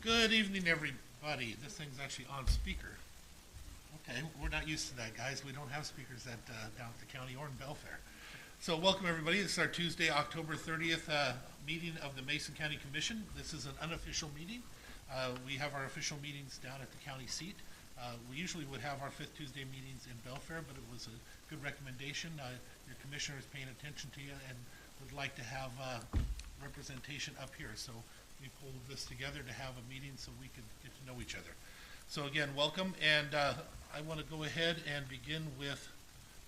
Good evening, everybody. This thing's actually on speaker. Okay, we're not used to that, guys. We don't have speakers down at the county or in Belfair. So welcome, everybody. This is our Tuesday, October 30th meeting of the Mason County Commission. This is an unofficial meeting. We have our official meetings down at the county seat. We usually would have our fifth Tuesday meetings in Belfair, but it was a good recommendation. Your commissioner is paying attention to you and would like to have representation up here. So we pulled this together to have a meeting so we could get to know each other. So again, welcome, and I want to go ahead and begin with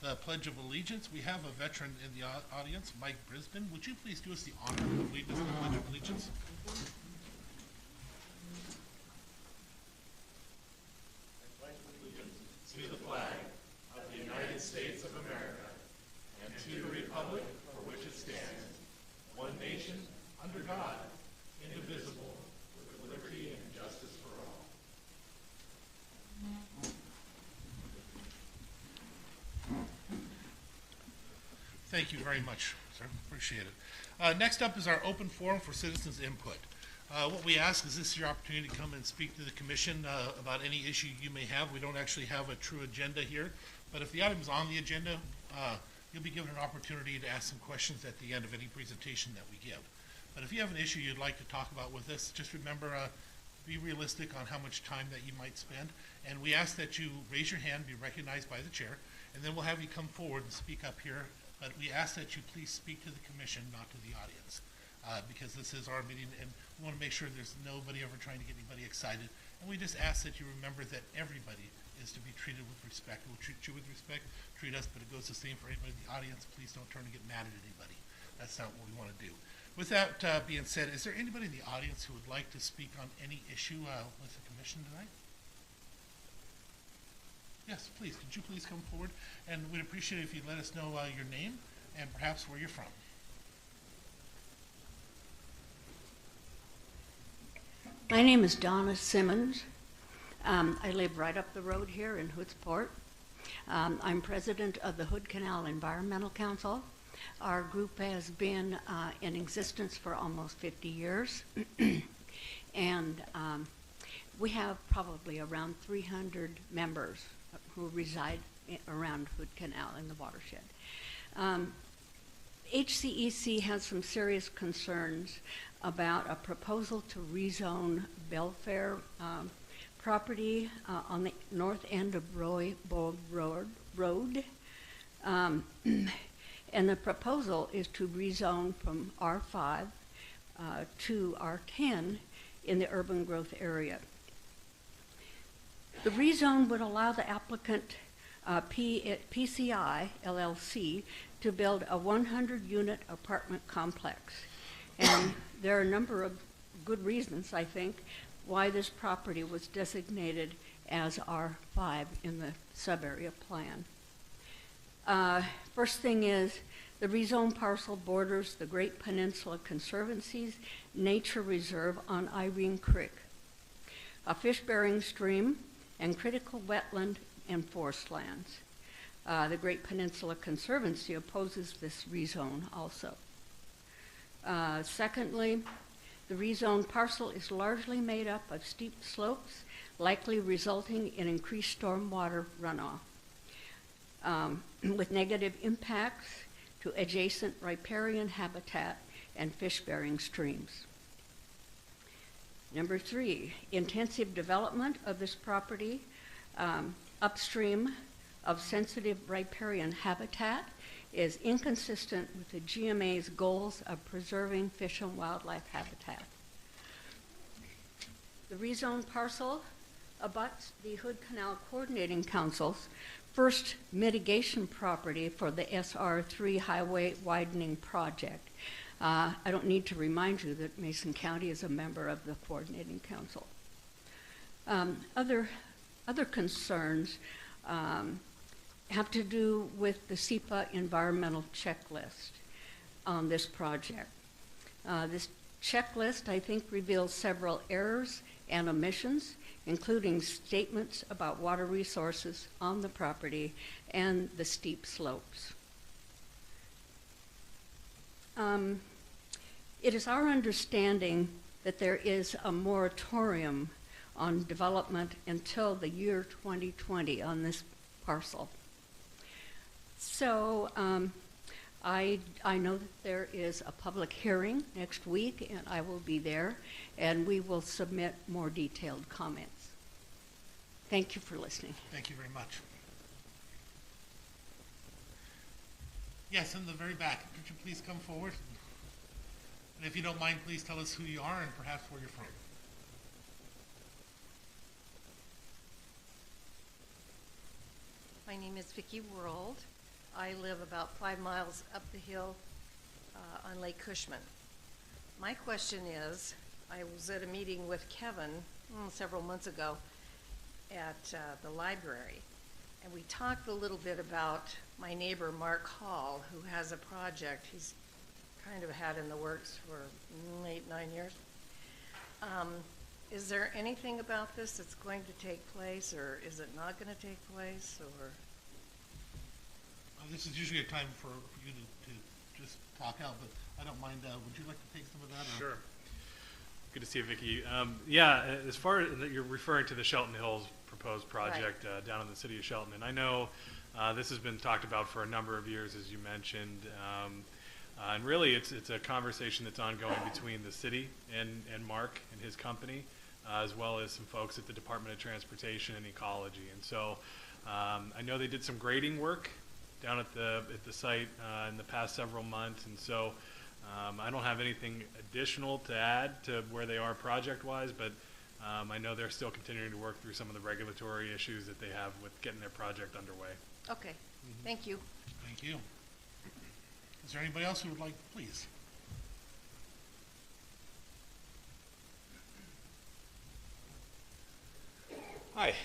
the Pledge of Allegiance. We have a veteran in the audience, Mike Brisbane. Would you please do us the honor of leading us in the Pledge of Allegiance? I pledge allegiance to the flag of the United States of America and to the republic for which it stands, one nation, under God, indivisible, with liberty and justice for all. Thank you very much, sir. Appreciate it. Next up is our open forum for citizens' input. What we ask is this is your opportunity to come and speak to the commission about any issue you may have. We don't actually have a true agenda here, but if the item is on the agenda, you'll be given an opportunity to ask some questions at the end of any presentation that we give. But if you have an issue you'd like to talk about with us, just remember, be realistic on how much time that you might spend. And we ask that you raise your hand, be recognized by the chair, and then we'll have you come forward and speak up here. But we ask that you please speak to the commission, not to the audience, because this is our meeting, and we want to make sure there's nobody ever trying to get anybody excited. And we just ask that you remember that everybody is to be treated with respect. We'll treat you with respect, treat us, but it goes the same for anybody in the audience. Please don't turn and get mad at anybody. That's not what we want to do. With that being said, is there anybody in the audience who would like to speak on any issue with the commission tonight? Yes, please. Could you please come forward? And we'd appreciate it if you'd let us know your name and perhaps where you're from. My name is Donna Simmons. I live right up the road here in Hoodsport. I'm president of the Hood Canal Environmental Council. Our group has been in existence for almost 50 years. And we have probably around 300 members who reside around Hood Canal in the watershed. HCEC has some serious concerns about a proposal to rezone Belfair property on the north end of Roy Bold Road. And the proposal is to rezone from R5 to R10 in the urban growth area. The rezone would allow the applicant, PCI LLC, to build a 100-unit apartment complex. And there are a number of good reasons, I think, why this property was designated as R5 in the sub-area plan. First thing is, the rezone parcel borders the Great Peninsula Conservancy's nature reserve on Irene Creek, a fish-bearing stream, and critical wetland and forest lands. The Great Peninsula Conservancy opposes this rezone also. Secondly, the rezone parcel is largely made up of steep slopes, likely resulting in increased stormwater runoff, with negative impacts to adjacent riparian habitat and fish-bearing streams. Number 3, intensive development of this property upstream of sensitive riparian habitat is inconsistent with the GMA's goals of preserving fish and wildlife habitat. The rezone parcel abuts the Hood Canal Coordinating Council's first mitigation property for the SR3 highway widening project. I don't need to remind you that Mason County is a member of the Coordinating Council. Other concerns have to do with the SEPA environmental checklist on this project. This checklist, I think, reveals several errors and omissions, including statements about water resources on the property and the steep slopes. It is our understanding that there is a moratorium on development until the year 2020 on this parcel. So I know that there is a public hearing next week, and I will be there, and we will submit more detailed comments. Thank you for listening. Thank you very much. Yes, in the very back. Could you please come forward? And if you don't mind, please tell us who you are and perhaps where you're from. My name is Vicki World. I live about 5 miles up the hill on Lake Cushman. My question is, I was at a meeting with Kevin several months ago at the library, and we talked a little bit about my neighbor Mark Hall, who has a project he's kind of had in the works for 8, 9 years. Is there anything about this that's going to take place, or is it not going to take place, or? This is usually a time for you to just talk out, but I don't mind. Would you like to take some of that? Sure. Good to see you, Vicki. Yeah, as far as you're referring to the Shelton Hills proposed project down in the city of Shelton, and I know this has been talked about for a number of years, as you mentioned, and really it's a conversation that's ongoing between the city and Mark and his company, as well as some folks at the Department of Transportation and Ecology. And so I know they did some grading work down at the site in the past several months, and so I don't have anything additional to add to where they are project-wise, but I know they're still continuing to work through some of the regulatory issues that they have with getting their project underway. Okay, thank you. Thank you. Is there anybody else who would like, please? Hi,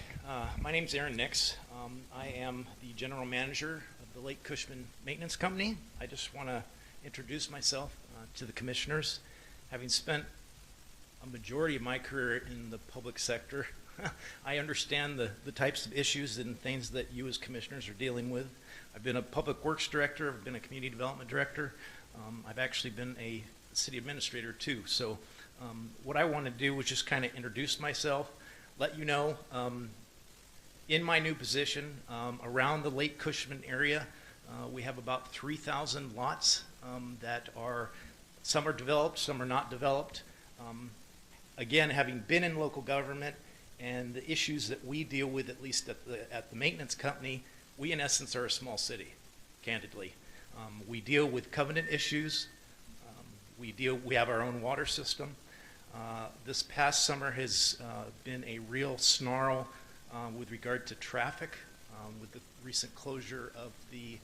my name's Aaron Nix. I am the general manager of the Lake Cushman Maintenance Company. I just want to introduce myself to the commissioners. Having spent a majority of my career in the public sector, I understand the types of issues and things that you as commissioners are dealing with. I've been a public works director, I've been a community development director. I've actually been a city administrator too. So what I want to do was just kind of introduce myself, let you know in my new position around the Lake Cushman area, we have about 3,000 lots that are, some are developed, some are not developed. Again, having been in local government and the issues that we deal with, at least at the maintenance company, we in essence are a small city, candidly. We deal with covenant issues. We have our own water system. This past summer has been a real snarl with regard to traffic, with the recent closure of the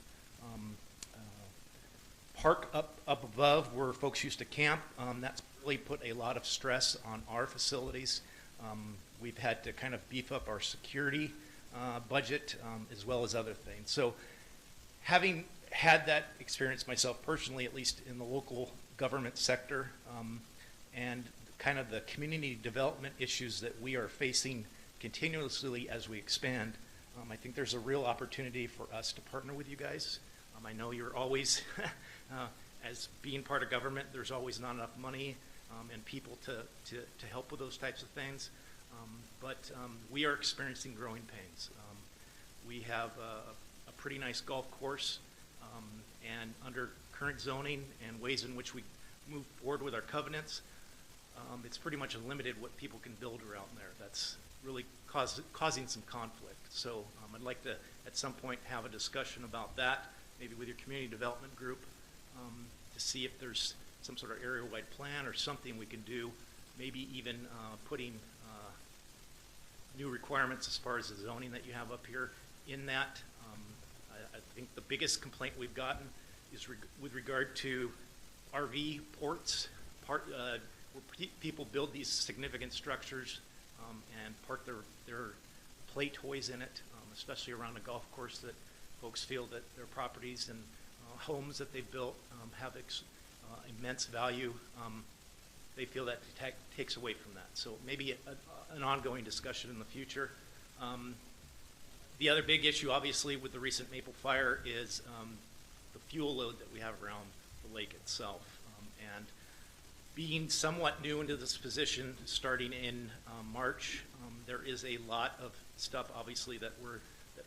park up above where folks used to camp. That's really put a lot of stress on our facilities. We've had to kind of beef up our security budget as well as other things. So having had that experience myself personally, at least in the local government sector, and kind of the community development issues that we are facing continuously as we expand, I think there's a real opportunity for us to partner with you guys. I know you're always, as being part of government, there's always not enough money and people to help with those types of things. But we are experiencing growing pains. We have a pretty nice golf course, and under current zoning and ways in which we move forward with our covenants, it's pretty much limited what people can build around there. That's really causing some conflict. So I'd like to, at some point, have a discussion about that, maybe with your community development group, to see if there's some sort of area-wide plan or something we can do, maybe even putting new requirements as far as the zoning that you have up here in that. I think the biggest complaint we've gotten is with regard to RV ports, where people build these significant structures and park their play toys in it, especially around a golf course, that folks feel that their properties and homes that they've built have immense value. They feel that takes away from that. So maybe an ongoing discussion in the future. The other big issue, obviously, with the recent Maple Fire is the fuel load that we have around the lake itself. And Being somewhat new into this position, starting in March, there is a lot of stuff, obviously, that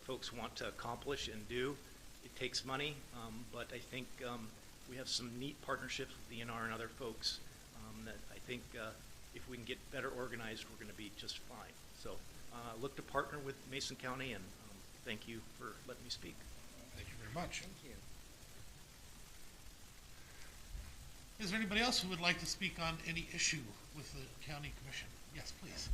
folks want to accomplish and do. It takes money, but I think we have some neat partnerships with DNR and other folks that I think if we can get better organized, we're going to be just fine. So look to partner with Mason County, and thank you for letting me speak. Thank you very much. Thank you. Is there anybody else who would like to speak on any issue with the county commission? Yes, please.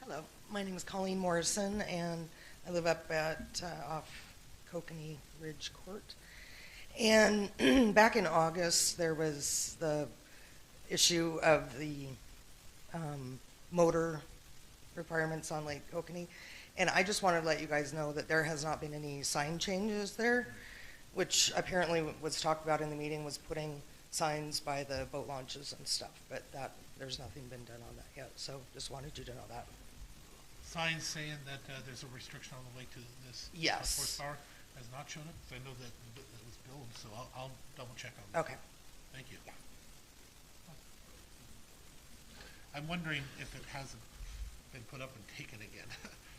Hello, my name is Colleen Morrison, and I live up at off Kokanee Ridge Court. And back in August, there was the issue of the motor requirements on Lake Kokanee. And I just wanted to let you guys know that there has not been any sign changes there, which apparently was talked about in the meeting, was putting signs by the boat launches and stuff. But there's nothing been done on that yet, so just wanted you to know that. Signs saying that there's a restriction on the lake to this Yes. horsepower has not shown up? 'Cause I know that it was billed, so I'll double check on that. Okay. Thank you. Yeah. I'm wondering if it hasn't been put up and taken again.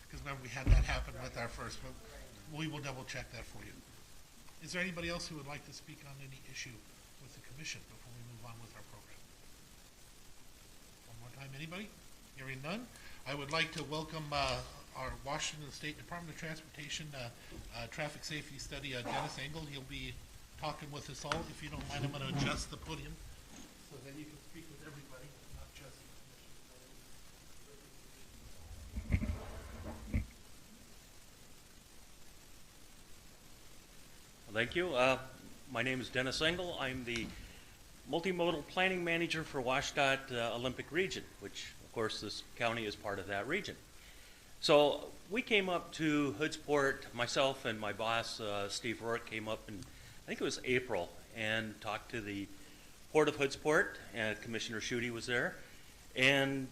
Because remember, we had that happen with our first, but we will double check that for you. Is there anybody else who would like to speak on any issue with the commission before we move on with our program? One more time, anybody? Hearing none, I would like to welcome our Washington State Department of Transportation traffic safety study, Dennis Engel. He'll be talking with us all. If you don't mind, I'm going to adjust the podium so that you can speak with everybody, not just the commission. Thank you. My name is Dennis Engel. I'm the multimodal planning manager for WashDOT Olympic Region, which, of course, this county is part of that region. So we came up to Hoodsport, myself and my boss, Steve Rourke, came up in, I think it was April, and talked to the Port of Hoodsport, and Commissioner Schutte was there. And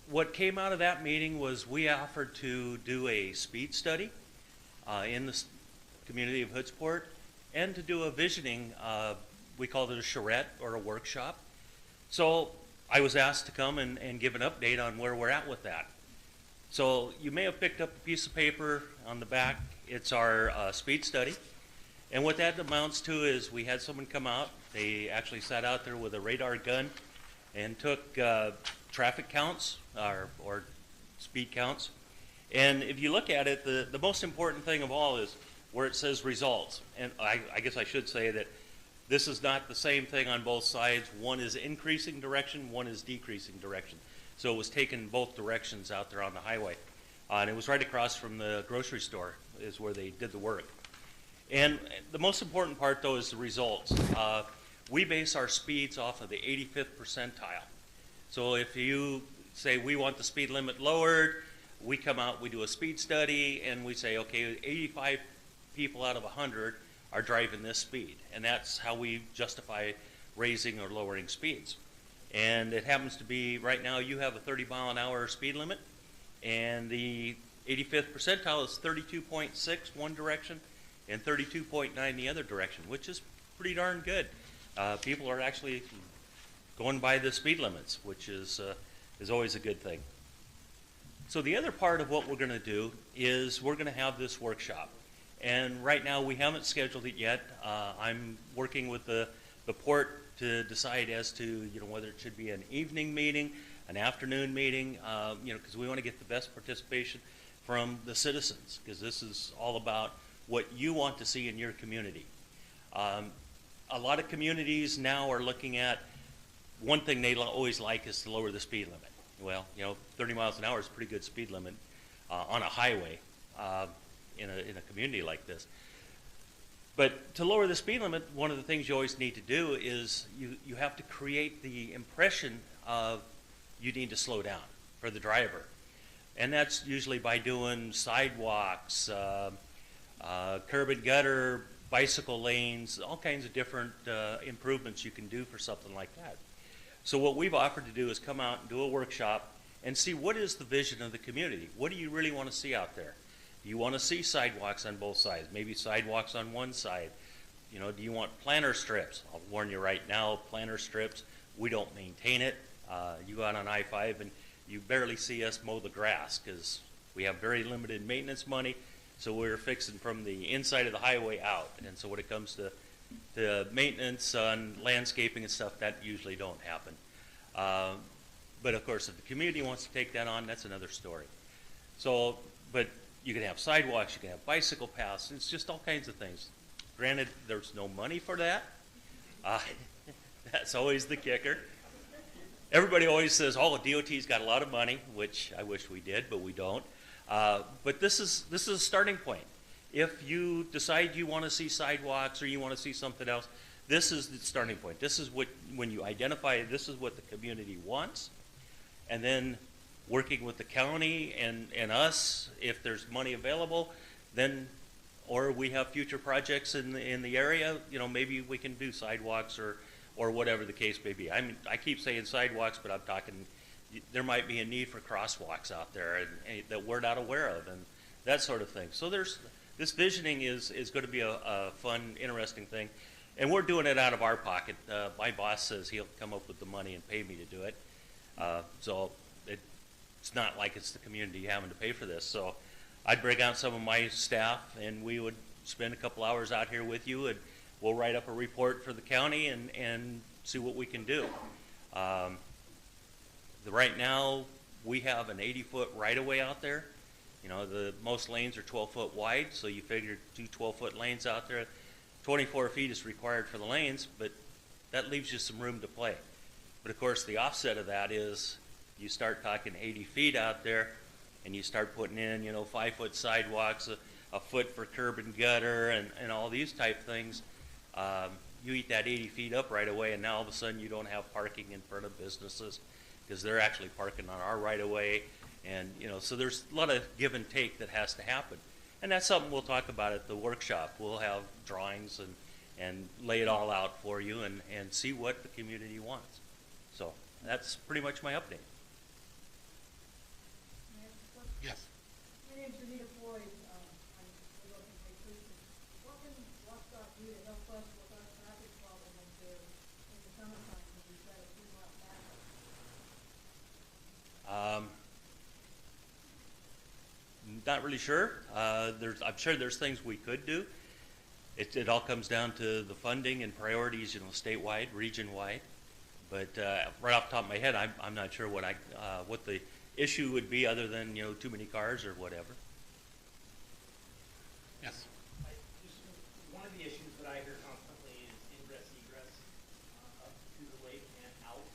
what came out of that meeting was we offered to do a speed study in the community of Hoodsport, and to do a visioning, we called it a charrette or a workshop. So I was asked to come and give an update on where we're at with that. So you may have picked up a piece of paper on the back. It's our speed study. And what that amounts to is we had someone come out. They actually sat out there with a radar gun and took traffic counts or speed counts. And if you look at it, the most important thing of all is where it says results. And I guess I should say that this is not the same thing on both sides. One is increasing direction, one is decreasing direction. So it was taken both directions out there on the highway. And it was right across from the grocery store is where they did the work. And the most important part, though, is the results. We base our speeds off of the 85th percentile. So if you say we want the speed limit lowered, we come out, we do a speed study, and we say, okay, 85 people out of 100 are driving this speed. And that's how we justify raising or lowering speeds. And it happens to be, right now, you have a 30-mile-an-hour speed limit, and the 85th percentile is 32.6 one direction and 32.9 the other direction, which is pretty darn good. People are actually going by the speed limits, which is always a good thing. So the other part of what we're going to do is we're going to have this workshop. And right now we haven't scheduled it yet. I'm working with the port to decide as to whether it should be an evening meeting, an afternoon meeting, because we want to get the best participation from the citizens, because this is all about what you want to see in your community. A lot of communities now are looking at one thing they always like is to lower the speed limit. Well, 30 miles an hour is a pretty good speed limit on a highway in a community like this. But to lower the speed limit, one of the things you always need to do is you have to create the impression of you need to slow down for the driver. And that's usually by doing sidewalks, curb and gutter, bicycle lanes, all kinds of different improvements you can do for something like that. So what we've offered to do is come out and do a workshop and see what is the vision of the community. What do you really want to see out there? Do you want to see sidewalks on both sides? Maybe sidewalks on one side, You know, do you want planter strips? I'll warn you right now, planter strips, we don't maintain it. You go out on I-5 and you barely see us mow the grass because we have very limited maintenance money. So we're fixing from the inside of the highway out. And so when it comes to the maintenance on landscaping and stuff, that usually don't happen. But of course, if the community wants to take that on, that's another story. So, but you can have sidewalks, you can have bicycle paths, it's just all kinds of things. Granted, there's no money for that. That's always the kicker. Everybody always says, oh, DOT's got a lot of money, which I wish we did, but we don't. But this is a starting point. If you decide you want to see sidewalks or you want to see something else, this is the starting point. This is what, when you identify, this is what the community wants. And then working with the county and us, if there's money available, then, or we have future projects in the area, you know, maybe we can do sidewalks or whatever the case may be. I mean, I keep saying sidewalks, but I'm talking, there might be a need for crosswalks out there and that we're not aware of and that sort of thing. So this visioning is going to be a fun, interesting thing. And we're doing it out of our pocket. My boss says he'll come up with the money and pay me to do it. So it's not like it's the community having to pay for this. So I'd bring out some of my staff and we would spend a couple hours out here with you and we'll write up a report for the county and see what we can do. Right now, we have an 80-foot right-of-way out there. You know, the most lanes are 12-foot wide, so you figure 2 12-foot lanes out there. 24 feet is required for the lanes, but that leaves you some room to play. But of course, the offset of that is you start talking 80 feet out there, and you start putting in, you know, 5-foot sidewalks, a foot for curb and gutter, and all these type things. You eat that 80 feet up right away, and now all of a sudden you don't have parking in front of businesses because they're actually parking on our right of way. And, you know, so there's a lot of give and take that has to happen. And that's something we'll talk about at the workshop. We'll have drawings and lay it all out for you and see what the community wants. So that's pretty much my update. Yes. My name's Anita Floyd. I'm looking for Christian. What can Washtenaw do to help us with our traffic problem up there in the summertime when we've got a 2-mile backup? Not really sure. I'm sure there's things we could do. It all comes down to the funding and priorities, you know, statewide, region-wide. But right off the top of my head, I'm not sure what the issue would be other than, you know, too many cars or whatever. Yes. One of the issues that I hear constantly is ingress, egress up to the lake and out.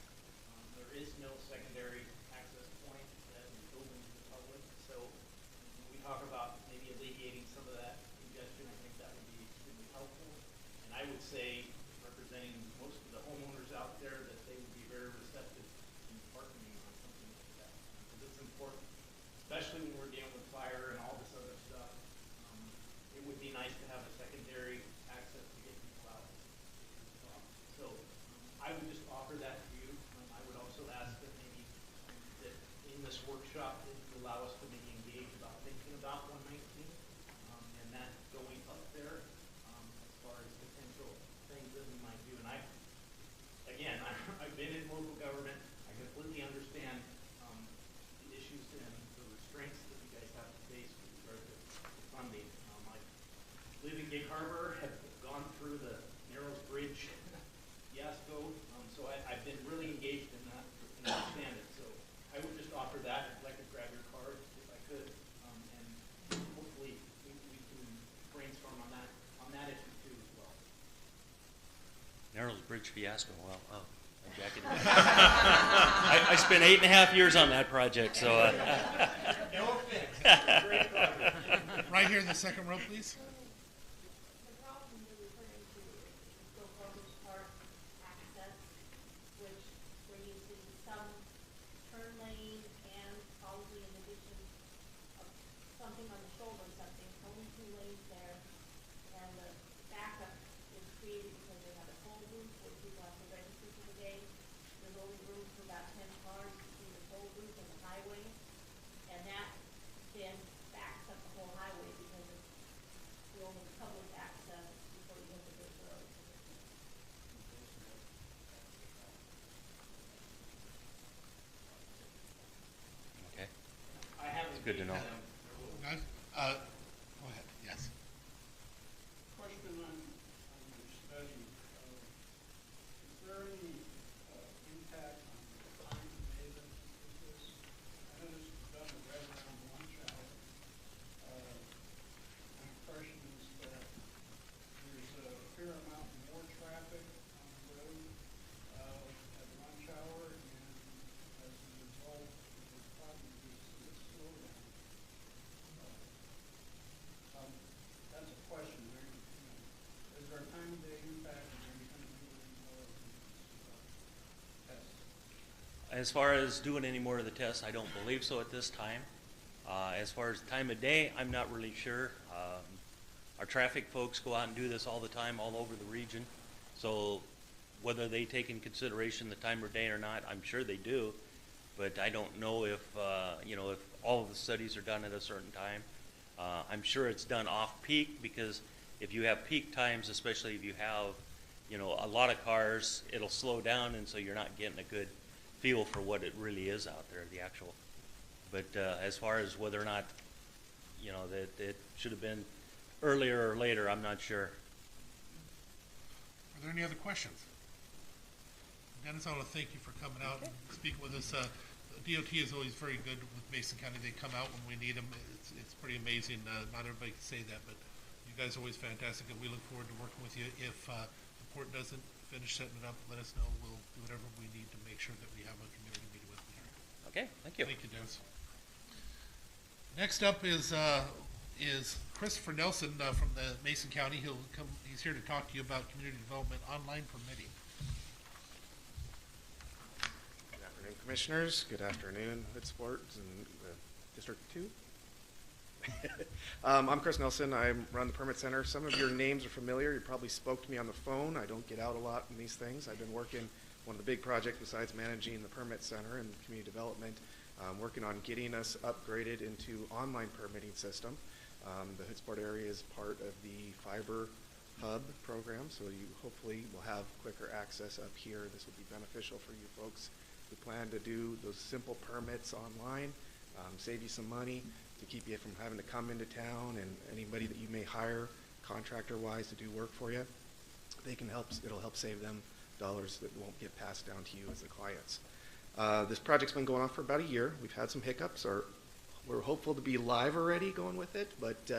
There is no secondary access point that is open to the public. So when we talk about maybe alleviating some of that congestion, I think that would be extremely helpful. And I would say, representing most of the homeowners out there, that they would be very receptive in partnering on something like that. Because it's important, especially when we're dealing with fire and all this other stuff. It would be nice to have a secondary access to get people out. So I would just offer that to you. I would also ask that maybe that in this workshop, that you allow us to maybe engage about thinking about 119 and that going up there as far as potential things that we might do. And I've been in local government. I completely understand the issues and the restraints that you guys have to face with regard to funding. I live in Gig Harbor, have gone through the Narrows Bridge fiasco, so I've been really engaged in that and understand it. So I would just offer that. I'd like to grab your card if I could, and hopefully we can brainstorm on that issue too as well. Narrows Bridge fiasco. Well, I'm jacking it. I spent 8.5 years on that project, so. No offense. Great project. Right here in the second row, please. The problem you're referring to is the Hoodsport access, where you see some turn lane and probably in addition of something on the shoulder, something, only 2 lanes there. And the backup is created because they have a toll booth where people have to register for the day. There's only room for about 10 cars between the toll booth and the highway. And that then backs up the whole highway because it's the only public access before you hit the big road. good to know. Guys, go ahead, yes. Question on your study. Is there any impact on the time of day that you do this? I know this was done right around lunch hour. My impression is that there's a fair amount more traffic on the road at lunch hour, and as a result, there's probably just a slowdown. That's a question. Is there a time of day impact, and are you going to do any more of these tests? As far as doing any more of the tests, I don't believe so at this time. As far as time of day, I'm not really sure. Our traffic folks go out and do this all the time, all over the region. So whether they take in consideration the time of day or not, I'm sure they do. But I don't know if, if all of the studies are done at a certain time. I'm sure it's done off-peak, because if you have peak times, especially if you have, a lot of cars, it'll slow down, and so you're not getting a good feel for what it really is out there, the actual. But as far as whether or not, that it should have been earlier or later, I'm not sure. Are there any other questions? Dennis, I want to thank you for coming out and speaking with us. DOT is always very good with Mason County. They come out when we need them. It's pretty amazing. Not everybody can say that, but you guys are always fantastic, and we look forward to working with you. If the port doesn't finish setting it up, let us know. We'll do whatever we need to make sure that we have a community meeting with them here. Okay, thank you. Thank you, Dennis. Next up is Christopher Nelson from the Mason County. He's here to talk to you about community development online permitting. Good afternoon, Commissioners. Good afternoon, Hoodsport and District 2. I'm Chris Nelson. I run the Permit Center. Some of your names are familiar. You probably spoke to me on the phone. I don't get out a lot in these things. I've been working one of the big projects besides managing the Permit Center and community development, working on getting us upgraded into online permitting system. The Hoodsport area is part of the Fiber Hub program, so you hopefully will have quicker access up here. This will be beneficial for you folks who plan to do those simple permits online, save you some money, to keep you from having to come into town, and anybody that you may hire contractor-wise to do work for you, it'll help save them dollars that won't get passed down to you as the clients. This project's been going on for about a year. We've had some hiccups. We're hopeful to be live already going with it, but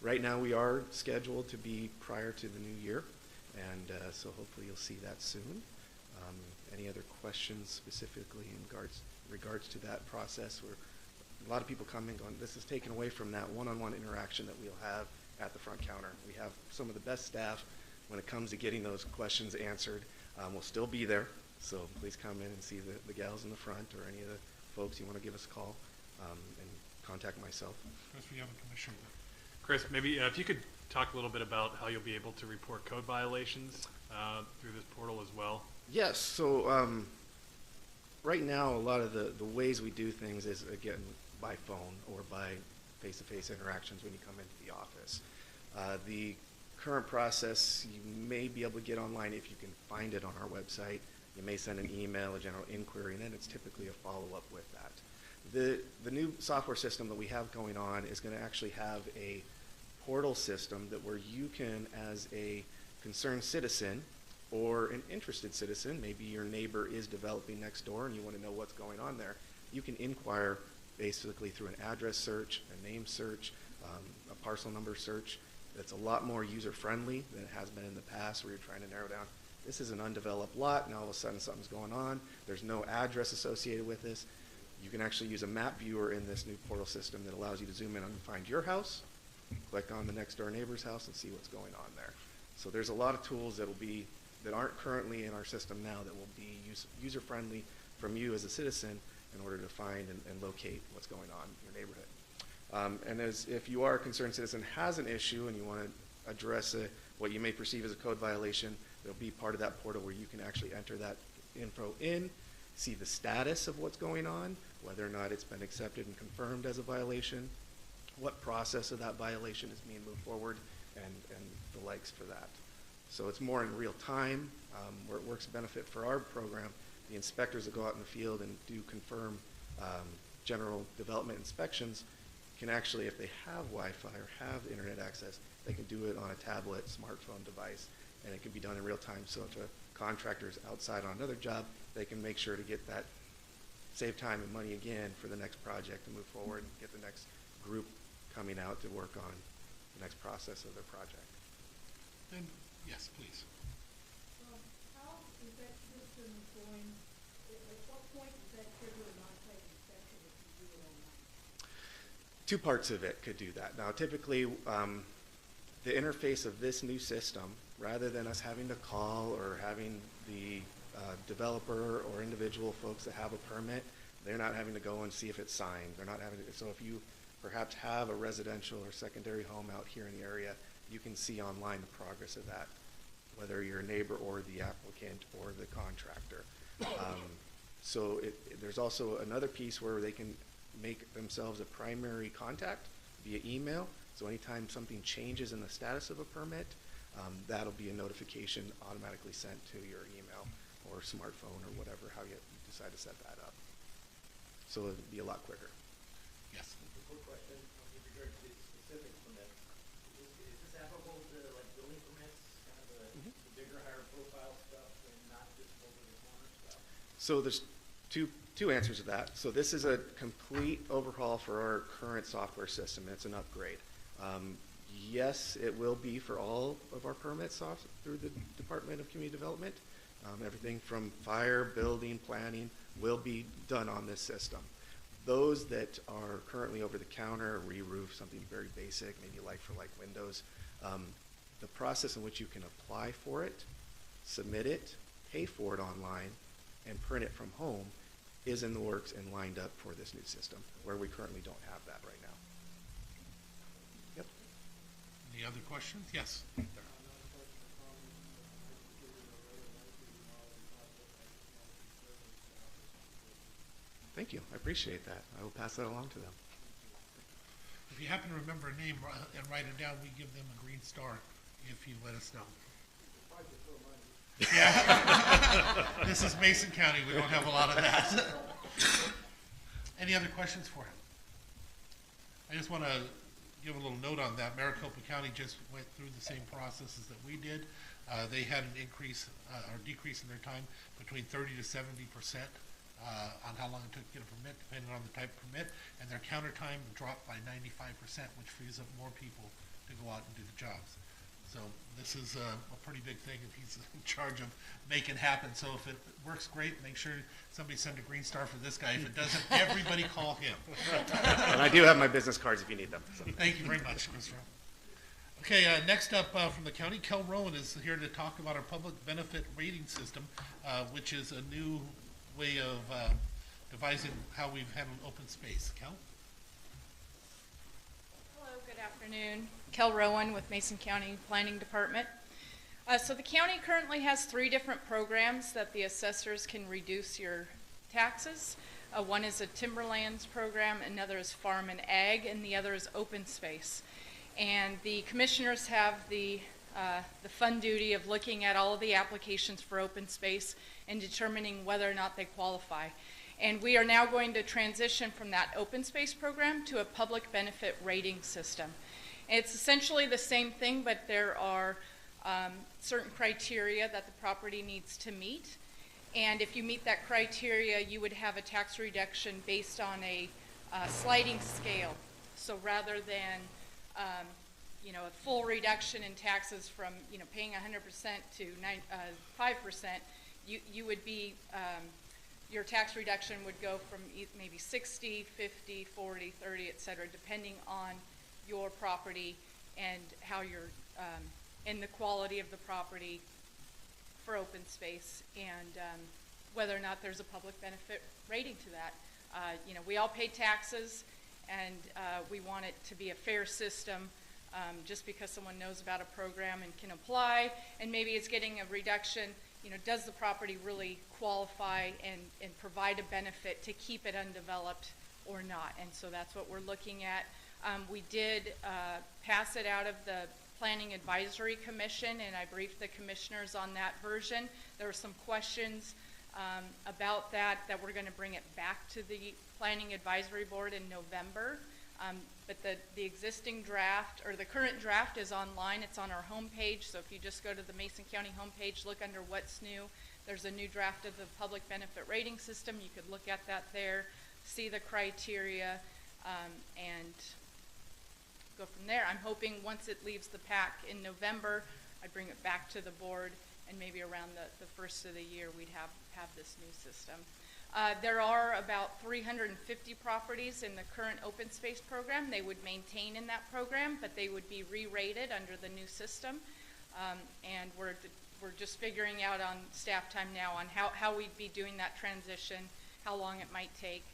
right now we are scheduled to be prior to the new year, and so hopefully you'll see that soon. Any other questions specifically in regards to that process? A lot of people come and going, this is taken away from that one-on-one interaction that we'll have at the front counter. We have some of the best staff when it comes to getting those questions answered. We'll still be there, so please come in and see the gals in the front, or any of the folks you want to give us a call, and contact myself. Chris, we have a commissioner. Chris, maybe if you could talk a little bit about how you'll be able to report code violations through this portal as well. Yes, so right now a lot of the ways we do things is, again, by phone or by face-to-face interactions when you come into the office. The current process, you may be able to get online if you can find it on our website. You may send an email, a general inquiry, and then it's typically a follow-up with that. The new software system that we have going on is going to actually have a portal system that where you can, as a concerned citizen or an interested citizen, maybe your neighbor is developing next door and you want to know what's going on there, you can inquire basically through an address search, a name search, a parcel number search. That's a lot more user-friendly than it has been in the past, where you're trying to narrow down, this is an undeveloped lot, now all of a sudden something's going on, there's no address associated with this. You can actually use a map viewer in this new portal system that allows you to zoom in and find your house, click on the next door neighbor's house, and see what's going on there. So there's a lot of tools that aren't currently in our system now that will be user-friendly from you as a citizen in order to find and locate what's going on in your neighborhood. And if you are a concerned citizen, has an issue and you want to address what you may perceive as a code violation, there'll be part of that portal where you can actually enter that info in, see the status of what's going on, whether or not it's been accepted and confirmed as a violation, what process of that violation is being moved forward, and the likes for that. So it's more in real time, where it works benefit for our program. The inspectors that go out in the field and do confirm general development inspections can actually, if they have Wi-Fi or have internet access, they can do it on a tablet, smartphone device, and it can be done in real time. So if a contractor is outside on another job, they can make sure to get that, save time and money again for the next project to move forward and get the next group coming out to work on the next process of their project. Then, yes, please. How is that system going, at what point does that trigger an on-site inspection if you do it online? Two parts of it could do that. Now, typically, the interface of this new system, rather than us having to call or having the developer or individual folks that have a permit, they're not having to go and see if it's signed. They're not having to, so if you perhaps have a residential or secondary home out here in the area, you can see online the progress of that, whether you're a neighbor or the applicant or the contractor. So there's also another piece where they can make themselves a primary contact via email. So anytime something changes in the status of a permit, that'll be a notification automatically sent to your email or smartphone or whatever, how you decide to set that up. So it'll be a lot quicker. Yes. A quick question with regard to specific permits. Is this applicable to like building permits, kind of the bigger, higher profile stuff and not just over the corner stuff? So there's two answers to that. So this is a complete overhaul for our current software system. It's an upgrade. Yes, it will be for all of our permits through the Department of Community Development. Everything from fire, building, planning will be done on this system. Those that are currently over the counter, re-roof, something very basic, maybe like for like windows, the process in which you can apply for it, submit it, pay for it online, and print it from home is in the works and lined up for this new system, where we currently don't have that right now. Yep. Any other questions? Yes. Right there. Thank you. I appreciate that. I will pass that along to them. If you happen to remember a name and write it down, we give them a green star if you let us know. Yeah. This is Mason County. We don't have a lot of that. Any other questions for him? I just want to give a little note on that. Maricopa County just went through the same processes that we did. They had an increase or decrease in their time between 30 to 70% on how long it took to get a permit, depending on the type of permit, and their counter time dropped by 95%, which frees up more people to go out and do the jobs. So this is a pretty big thing, and he's in charge of making it happen. So if it works great, make sure somebody send a green star for this guy. If it doesn't, everybody call him. And I do have my business cards if you need them. So. Thank you very much, Mr. Okay, next up from the county, Kel Rowan is here to talk about our public benefit rating system, which is a new way of devising how we've handled open space. Kel? Hello, good afternoon. Kel Rowan with Mason County Planning Department. So the county currently has 3 different programs that the assessors can reduce your taxes. One is a timberlands program, another is farm and ag, and the other is open space. And the commissioners have the fun duty of looking at all of the applications for open space and determining whether or not they qualify. And we are now going to transition from that open space program to a public benefit rating system. It's essentially the same thing, but there are certain criteria that the property needs to meet. And if you meet that criteria, you would have a tax reduction based on a sliding scale. So rather than a full reduction in taxes from paying 100% to 5%, you would be your tax reduction would go from maybe 60, 50, 40, 30, et cetera, depending on your property and how you're and the quality of the property for open space, and whether or not there's a public benefit rating to that. We all pay taxes, and we want it to be a fair system. Just because someone knows about a program and can apply, and maybe it's getting a reduction, does the property really qualify and provide a benefit to keep it undeveloped or not? And so that's what we're looking at. We did pass it out of the Planning Advisory Commission, and I briefed the commissioners on that version. There were some questions about that we're going to bring it back to the Planning Advisory Board in November. But the existing draft, or the current draft, is online. It's on our homepage. So if you just go to the Mason County homepage, look under what's new. There's a new draft of the public benefit rating system. You could look at that there, see the criteria, and go from there. I'm hoping once it leaves the PAC in November, I'd bring it back to the board, and maybe around the first of the year we'd have this new system. There are about 350 properties in the current open space program. They would maintain in that program, but they would be re-rated under the new system. And we're just figuring out on staff time now on how we'd be doing that transition, how long it might take.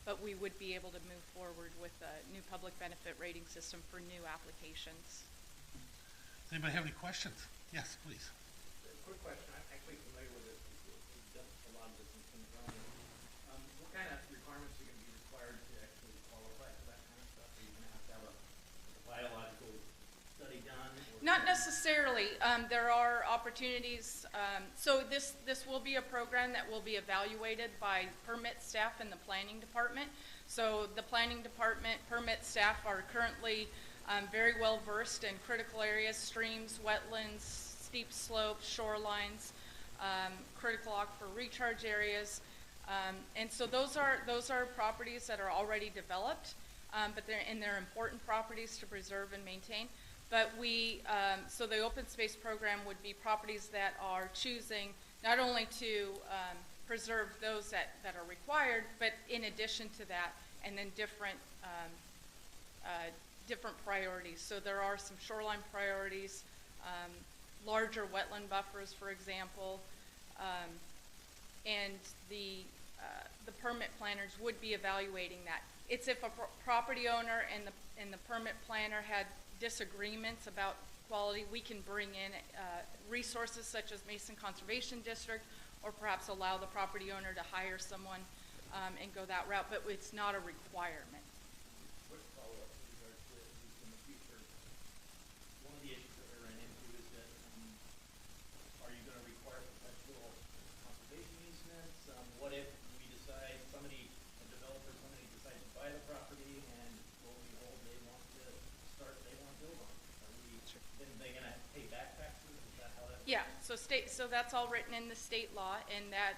But we would be able to move forward with a new public benefit rating system for new applications. Does anybody have any questions? Yes, please. Quick question, I'm actually familiar with it, we've done a lot of this in King County. What kind of requirements are going to be required to actually qualify for that kind of stuff? Are you going to have a biological study done? Not necessarily. There are opportunities. So this will be a program that will be evaluated by permit staff in the planning department. So the planning department permit staff are currently very well versed in critical areas, streams, wetlands, steep slopes, shorelines, critical aquifer recharge areas. And so those are properties that are already developed, but they're important properties to preserve and maintain. But so the open space program would be properties that are choosing not only to preserve those that are required, but in addition to that, and then different priorities. So there are some shoreline priorities, larger wetland buffers, for example, and the permit planners would be evaluating that. It's if a property owner and the permit planner had disagreements about quality, we can bring in resources such as Mason Conservation District, or perhaps allow the property owner to hire someone and go that route, but it's not a requirement. Quick follow-up with regards to in the future. One of the issues that we ran into is that are you going to require perpetual conservation easements? What if we decide a developer decides to buy the property and lo and behold they want to build on it? Then they going to pay back taxes? Is that how that works? Yeah, so that's all written in the state law, and that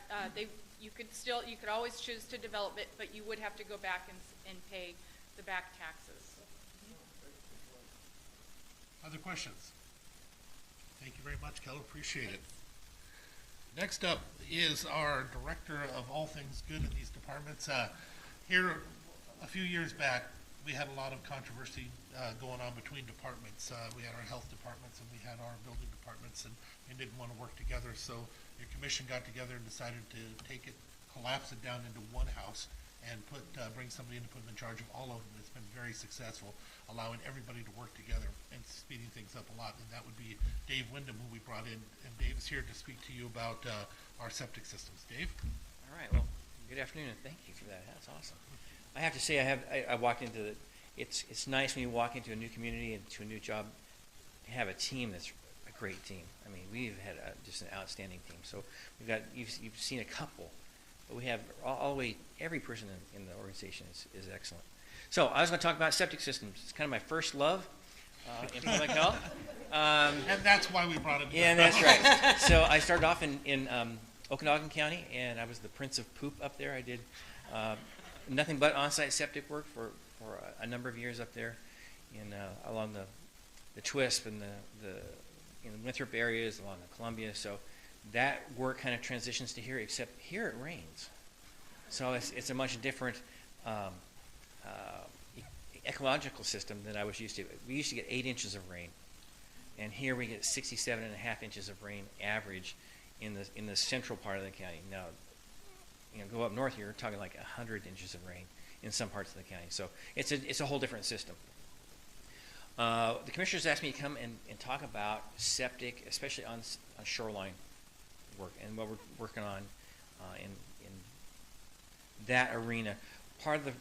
you could always choose to develop it, but you would have to go back and pay the back taxes. Other questions? Thank you very much, Keller. Appreciate it. Next up is our director of all things good in these departments. Here, a few years back, we had a lot of controversy going on between departments. We had our health departments and we had our building departments, and they didn't want to work together. So your commission got together and decided to take it, collapse it down into one house, and bring somebody in to put them in charge of all of them. It's been very successful, allowing everybody to work together and speeding things up a lot. And that would be Dave Wyndham, who we brought in. And Dave is here to speak to you about our septic systems. Dave? All right. Well, good afternoon, and thank you for that. That's awesome. I have to say, I walked into it's nice when you walk into a new community and to a new job to have a team that's a great team. I mean, we've had just an outstanding team. So we've got, you've seen a couple, but we have all the way, every person in the organization is excellent. So I was going to talk about septic systems. It's kind of my first love in public health. And that's why we brought him here. Yeah, that's right. So I started off in Okanagan County, and I was the Prince of Poop up there. I did nothing but on-site septic work for a number of years up there along the Twisp and the Winthrop areas, along the Columbia. So that work kind of transitions to here, except here it rains. So it's a much different ecological system than I was used to. We used to get 8 inches of rain, and here we get 67.5 inches of rain average in the central part of the county. Now, go up north, you're talking like 100 inches of rain in some parts of the county. So it's a whole different system. The commissioners asked me to come and talk about septic, especially on shoreline work and what we're working on in that arena. Part of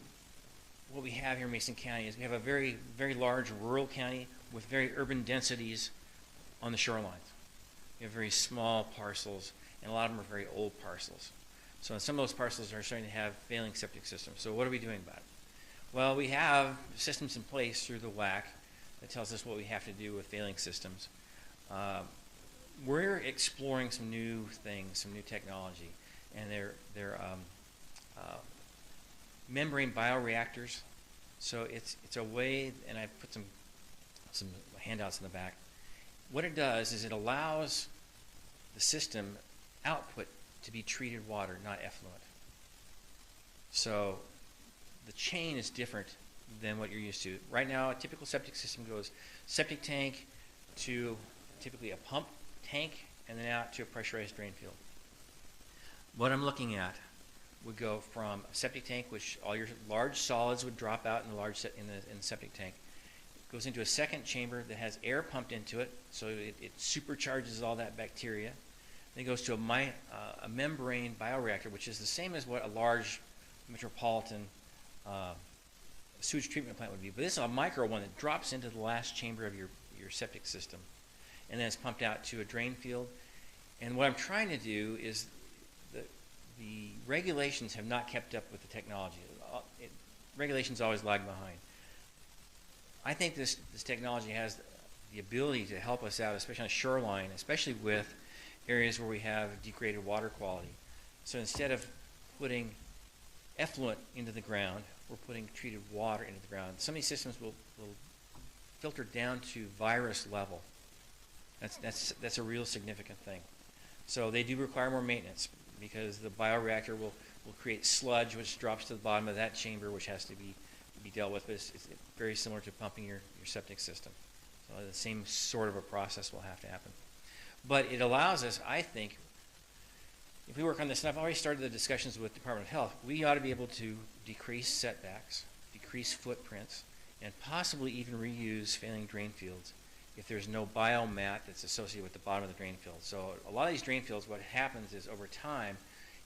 what we have here in Mason County is we have a very, very large rural county with very urban densities on the shorelines. you have very small parcels, and a lot of them are very old parcels. So some of those parcels are starting to have failing septic systems. So what are we doing about it? Well, we have systems in place through the WAC that tells us what we have to do with failing systems. We're exploring some new things, some new technology, and they're membrane bioreactors. So it's a way, and I put some handouts in the back. What it does is it allows the system output to be treated water, not effluent. So the chain is different than what you're used to. Right now, a typical septic system goes septic tank to typically a pump tank and then out to a pressurized drain field. What I'm looking at would go from a septic tank, which all your large solids would drop out in the septic tank. It goes into a second chamber that has air pumped into it, so it supercharges all that bacteria. Then it goes to a membrane bioreactor, which is the same as what a large metropolitan sewage treatment plant would be. But this is a micro one that drops into the last chamber of your septic system. And then it's pumped out to a drain field. And what I'm trying to do is the regulations have not kept up with the technology. Regulations always lag behind. I think this technology has the ability to help us out, especially on a shoreline, especially with areas where we have degraded water quality. So instead of putting effluent into the ground, we're putting treated water into the ground. Some of these systems will filter down to virus level. That's a real significant thing. So they do require more maintenance because the bioreactor will create sludge which drops to the bottom of that chamber, which has to be dealt with. But it's very similar to pumping your septic system. So the same sort of a process will have to happen. But it allows us, I think, if we work on this, and I've already started the discussions with Department of Health, we ought to be able to decrease setbacks, decrease footprints, and possibly even reuse failing drain fields if there's no biomat that's associated with the bottom of the drain field. So a lot of these drain fields, what happens is over time,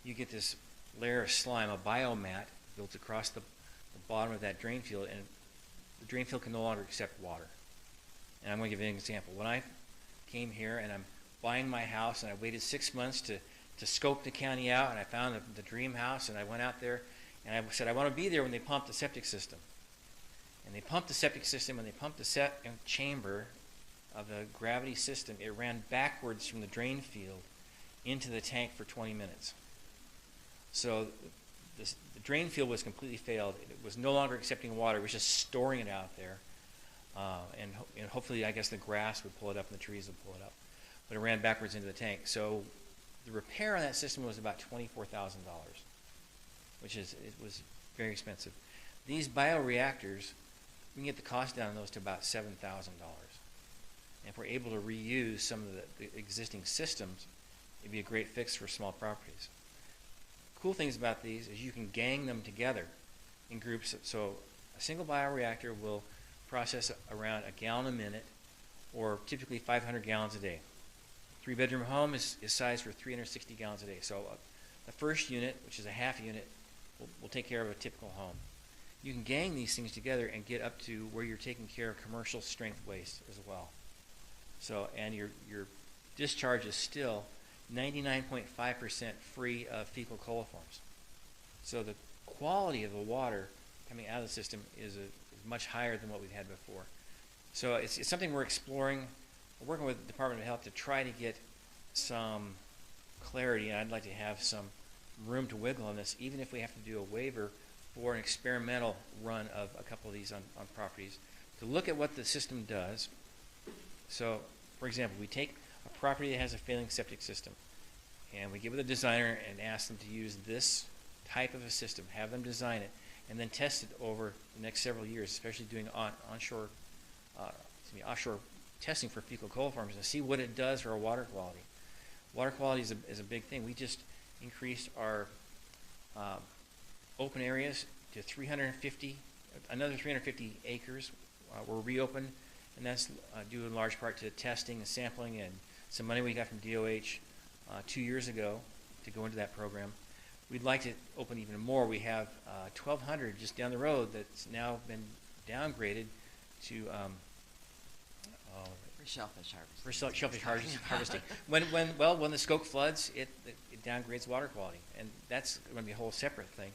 you get this layer of slime, a biomat built across the bottom of that drain field, and the drain field can no longer accept water. And I'm going to give you an example. When I came here and I'm buying my house and I waited 6 months to scope the county out, and I found the dream house, and I went out there and I said I want to be there when they pump the septic system. And they pumped the septic system, and they pumped the chamber of the gravity system. It ran backwards from the drain field into the tank for 20 minutes. So the drain field was completely failed. It was no longer accepting water. It was just storing it out there. And hopefully, I guess, the grass would pull it up and the trees would pull it up. But it ran backwards into the tank. So the repair on that system was about $24,000, which it was very expensive. These bioreactors, we can get the cost down on those to about $7,000. And if we're able to reuse some of the existing systems, it'd be a great fix for small properties. Cool things about these is you can gang them together in groups. So a single bioreactor will process around a gallon a minute, or typically 500 gallons a day. 3-bedroom home is sized for 360 gallons a day. So the first unit, which is a half unit, will take care of a typical home. You can gang these things together and get up to where you're taking care of commercial strength waste as well. So, and your discharge is still 99.5% free of fecal coliforms. So the quality of the water coming out of the system is much higher than what we've had before. So it's something we're exploring. We're working with the Department of Health to try to get some clarity, and I'd like to have some room to wiggle on this, even if we have to do a waiver for an experimental run of a couple of these on properties, to look at what the system does. So, for example, we take a property that has a failing septic system, and we give it a designer and ask them to use this type of a system, have them design it, and then test it over the next several years, especially doing offshore testing for fecal coliforms, and see what it does for our water quality. Water quality is a big thing. We just increased our open areas to 350, another 350 acres were reopened, and that's due in large part to testing and sampling and some money we got from DOH 2 years ago to go into that program. We'd like to open even more. We have 1,200 just down the road that's now been downgraded to For shellfish harvest. For shellfish harvesting. When the Skoke floods, it downgrades water quality, and that's going to be a whole separate thing.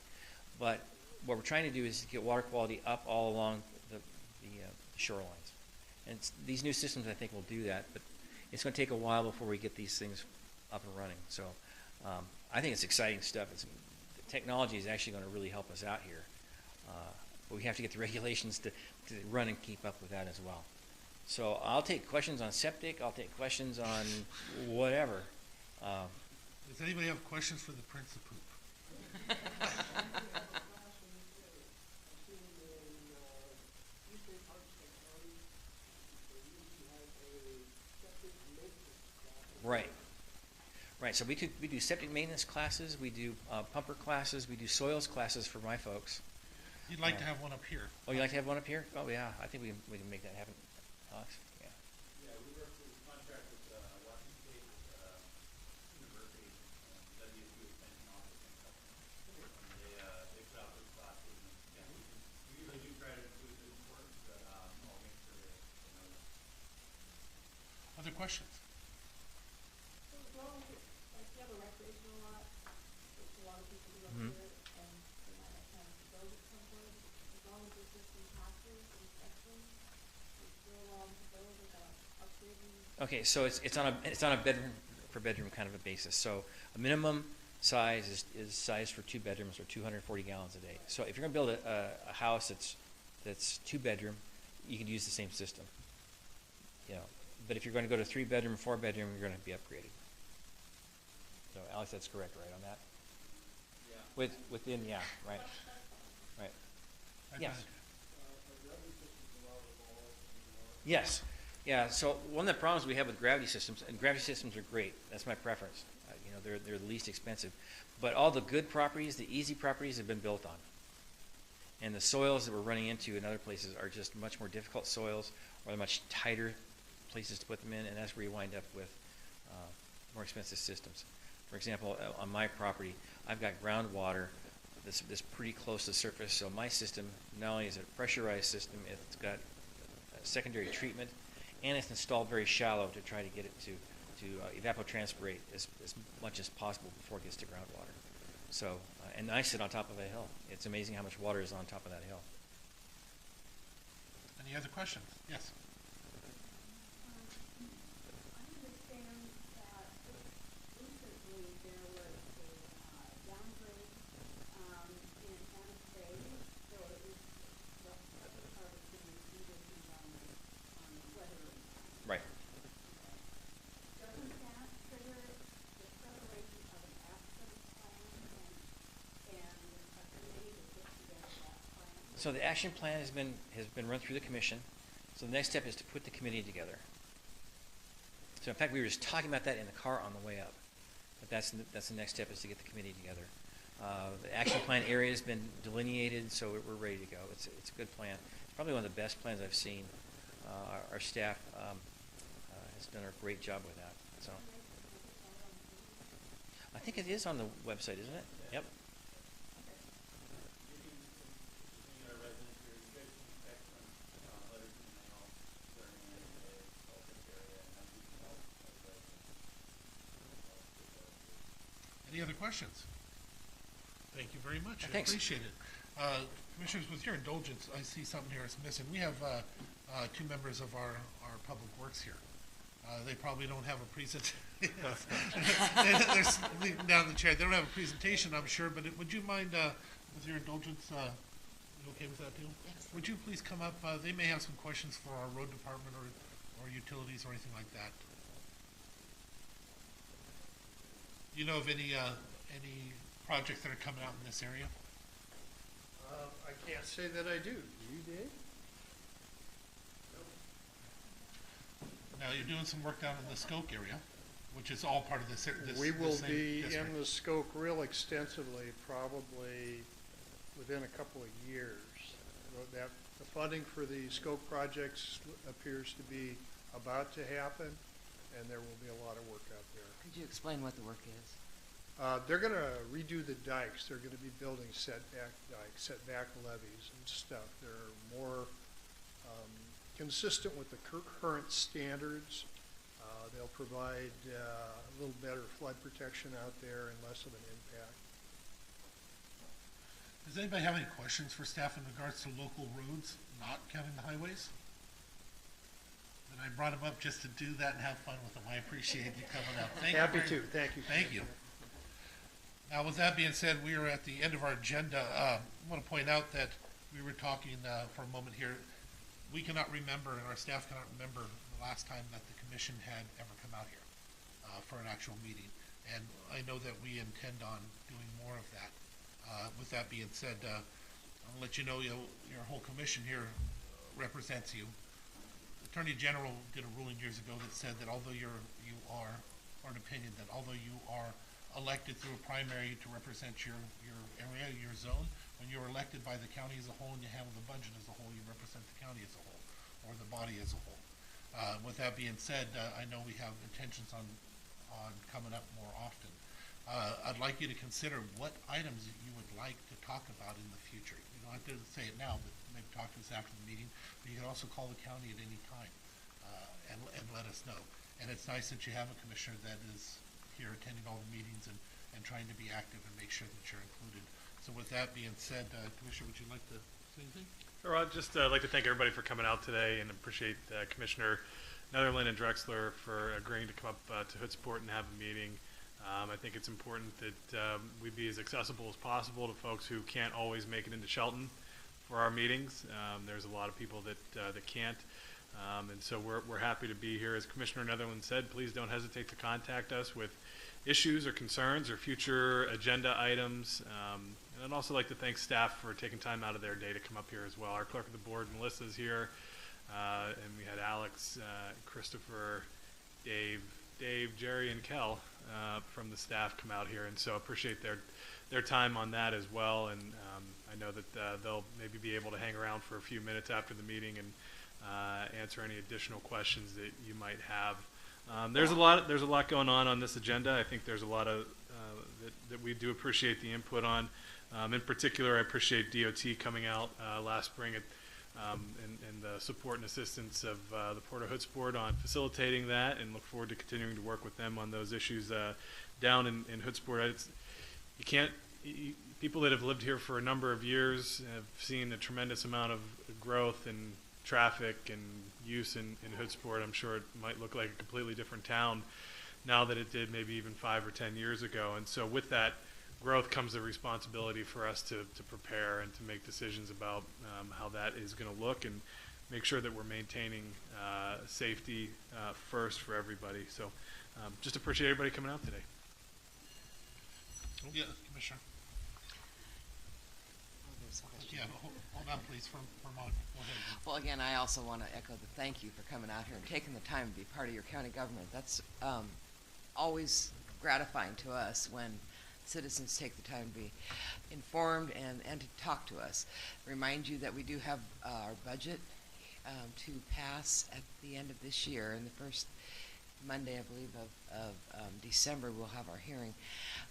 But what we're trying to do is get water quality up all along the shorelines. And these new systems, I think, will do that, but it's going to take a while before we get these things up and running. So I think it's exciting stuff. The technology is actually going to really help us out here. But we have to get the regulations to run and keep up with that as well. So I'll take questions on septic. I'll take questions on whatever. Does anybody have questions for the Prince of Poop? Right. Right. So we do septic maintenance classes. We do pumper classes. We do soils classes for my folks. You'd like to have one up here. Oh, you'd like to have one up here? Oh, yeah. I think we can make that happen, Alex. Yeah. Yeah, we work with contract with Washington State University, WSU Extension Office and company. And they put out those classes. And, yeah, we usually do try to include this work, but I'll make sure they know that. Other questions? So as long as it's, like, you have a recreational lot, which a lot of people do up Mhm. here, and they might have time to build at some point, as long as the system passes inspection, it's still allowed to build without upgrading. Okay, so it's on a bedroom for bedroom kind of a basis. So a minimum size is sized for 2 bedrooms or 240 gallons a day. So if you're going to build a house that's 2 bedroom, you can use the same system. You know, but if you're going to go to 3 bedroom, 4 bedroom, you're going to be upgraded. So Alex, that's correct, right, on that? Yeah. Within, yeah, right. Right. Yes. Yes. Yeah, so one of the problems we have with gravity systems, and gravity systems are great, that's my preference. You know, they're the least expensive. But all the good properties, the easy properties have been built on. And the soils that we're running into in other places are just much more difficult soils, or much tighter places to put them in, and that's where you wind up with more expensive systems. For example, on my property, I've got groundwater that's pretty close to the surface, so my system not only is it a pressurized system, it's got secondary treatment, and it's installed very shallow to try to get it to evapotranspirate as much as possible before it gets to groundwater. So, and I sit on top of a hill. It's amazing how much water is on top of that hill. Any other questions? Yes. I understand that recently there was a downgrade in Santa Fe, so it was harvesting conditions on weather. Right. Doesn't that trigger the preparation of an action plan and a committee to put together that plan? So the action plan has been run through the commission. So the next step is to put the committee together. So in fact, we were just talking about that in the car on the way up. But that's the next step, is to get the committee together. The action plan area has been delineated, so we're ready to go. It's a good plan. It's probably one of the best plans I've seen. Our staff has done a great job with that. So I think it is on the website, isn't it? Yep. Any other questions? Thank you very much. I Thanks. appreciate it. Commissioners, with your indulgence, I see something here that's missing. We have 2 members of our Public Works here. They probably don't have a presentation. They're leaning down the chair. They don't have a presentation, I'm sure, but would you mind, with your indulgence, you okay with that too? Yes. Would you please come up? They may have some questions for our road department or utilities or anything like that. You know of any projects that are coming out in this area? I can't say that I do. You did? Now, you're doing some work down in the Skoke area, which is all part of this. We will same be district. in the Skoke real extensively, probably within a couple of years. The funding for the Skoke projects appears to be about to happen, and there will be a lot of work out there. Could you explain what the work is? They're going to redo the dikes. They're going to be building setback dikes, setback levees and stuff. There are more consistent with the current standards. They'll provide a little better flood protection out there and less of an impact. Does anybody have any questions for staff in regards to local roads, not counting the highways? And I brought them up just to do that and have fun with them. I appreciate you coming up. Thank you. Happy to. Thank you. Thank you. Now, with that being said, we are at the end of our agenda. I want to point out that we were talking for a moment here. We cannot remember, and our staff cannot remember, the last time that the commission had ever come out here for an actual meeting. And I know that we intend on doing more of that. With that being said, I'll let you know, your whole commission here represents you. Attorney General did a ruling years ago that said that although you are, or an opinion that although you are elected through a primary to represent your area, your zone, when you're elected by the county as a whole and you handle the budget as a whole, you represent the county as a whole, or the body as a whole. With that being said, I know we have intentions on coming up more often. I'd like you to consider what items that you would like to talk about in the future. You don't have to say it now, but maybe talk to us after the meeting. But you can also call the county at any time and let us know. And it's nice that you have a commissioner that is here attending all the meetings and trying to be active and make sure that you're included. So with that being said, Commissioner, would you like to say anything? Sure, I'd just like to thank everybody for coming out today and appreciate Commissioner Netherland and Drexler for agreeing to come up to Hoodsport and have a meeting. I think it's important that we be as accessible as possible to folks who can't always make it into Shelton for our meetings. There's a lot of people that can't. And so we're happy to be here. As Commissioner Netherland said, please don't hesitate to contact us with issues or concerns or future agenda items. And I'd also like to thank staff for taking time out of their day to come up here as well. Our clerk of the board, Melissa's here, and we had Alex, Christopher, Dave, Jerry, and Kel from the staff come out here, and so appreciate their time on that as well. And I know that they'll maybe be able to hang around for a few minutes after the meeting and answer any additional questions that you might have. There's a lot going on this agenda. I think there's a lot of that we do appreciate the input on. In particular, I appreciate DOT coming out last spring and the support and assistance of the Port of Hoodsport on facilitating that, and look forward to continuing to work with them on those issues down in Hoodsport. People that have lived here for a number of years have seen a tremendous amount of growth and traffic and use in Hoodsport. I'm sure it might look like a completely different town now that it did maybe even 5 or 10 years ago. And so with that growth comes the responsibility for us to prepare and to make decisions about how that is going to look and make sure that we're maintaining safety first for everybody. So just appreciate everybody coming out today. Yeah, Commissioner. Yeah, hold on, please, for a moment. Go ahead. Well, again, I also want to echo the thank you for coming out here and taking the time to be part of your county government. That's always gratifying to us when citizens take the time to be informed and to talk to us. Remind you that we do have our budget to pass at the end of this year. And the first Monday, I believe, of December, we'll have our hearing.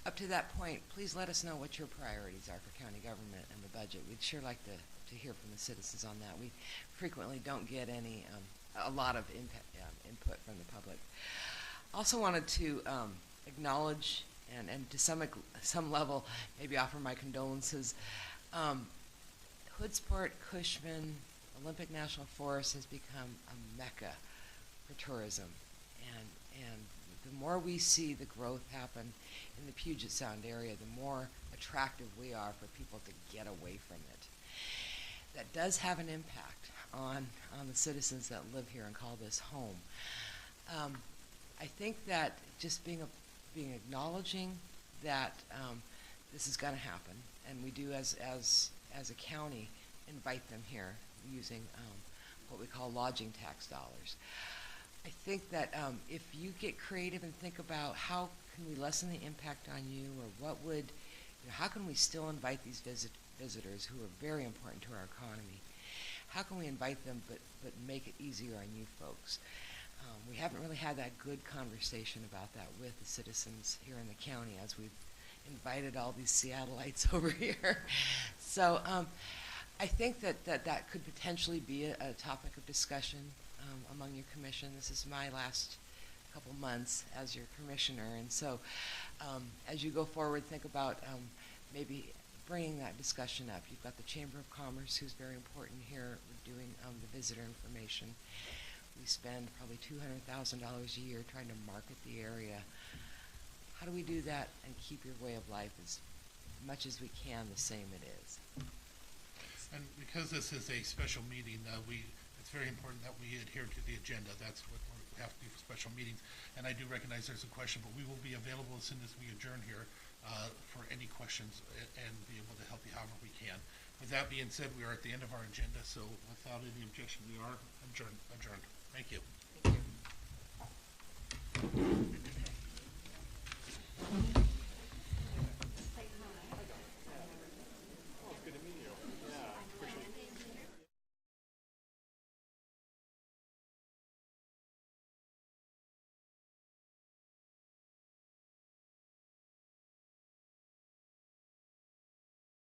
Up to that point, please let us know what your priorities are for county government and the budget. We'd sure like to hear from the citizens on that. We frequently don't get a lot of input from the public. Also wanted to acknowledge and to some level maybe offer my condolences. Hoodsport, Cushman, Olympic National Forest has become a mecca for tourism. And the more we see the growth happen in the Puget Sound area, the more attractive we are for people to get away from it. That does have an impact on the citizens that live here and call this home. I think that just being acknowledging that this is going to happen, and we do as a county invite them here using what we call lodging tax dollars. I think that if you get creative and think about how can we lessen the impact on you, or how can we still invite these visitors who are very important to our economy? How can we invite them but make it easier on you folks? We haven't really had that good conversation about that with the citizens here in the county as we've invited all these Seattleites over here. So I think that could potentially be a topic of discussion among your commission. This is my last couple months as your commissioner, and so as you go forward, think about maybe bringing that discussion up. You've got the Chamber of Commerce, who's very important here. We're doing the visitor information. We spend probably $200,000 a year trying to market the area. How do we do that and keep your way of life as much as we can the same it is? And because this is a special meeting, it's very important that we adhere to the agenda. That's what we have to do for special meetings. And I do recognize there's a question, but we will be available as soon as we adjourn here for any questions and be able to help you however we can. With that being said, we are at the end of our agenda, so without any objection, we are adjourned. Thank you. Thank you.